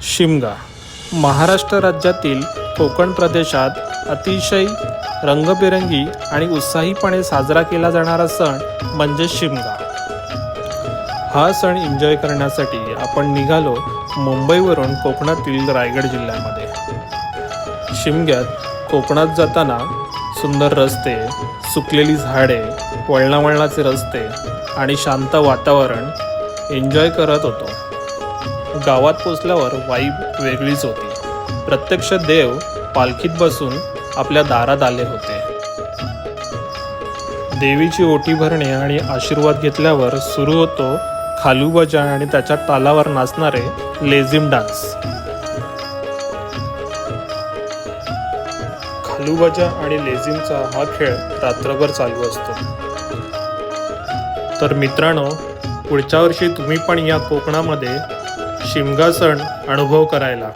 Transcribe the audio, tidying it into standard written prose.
शिमगा महाराष्ट्र राज्यातील कोकण प्रदेशात अतिशय रंगबेरंगी आणि उत्साहीपणे साजरा केला जाणारा सण म्हणजे शिमगा। हा सण एन्जॉय करण्यासाठी आपण निघालो मुंबईवरून कोकणातील रायगड जिल्ह्यामध्ये। शिमग्यात कोकणात जाताना सुंदर रस्ते, सुकलेली झाडे, वळणावळणाचे रस्ते आणि शांत वातावरण एन्जॉय करत होतो। गावात पोचल्यावर वाईब वेगळीच होती। प्रत्यक्ष देव पालखीत बसून आपल्या दारात आले होते। देवीची ओटी भरणे आणि आशीर्वाद घेतल्यावर सुरू होतो खालूबजा आणि त्याच्या तालावर नाचणारे लेझिम डान्स। खालूबजा आणि लेझिमचा हा खेळ रात्रभर चालू असतो। तर मित्रांनो, पुढच्या वर्षी तुम्ही पण या कोकणामध्ये शिमगा सण अनुभव करायला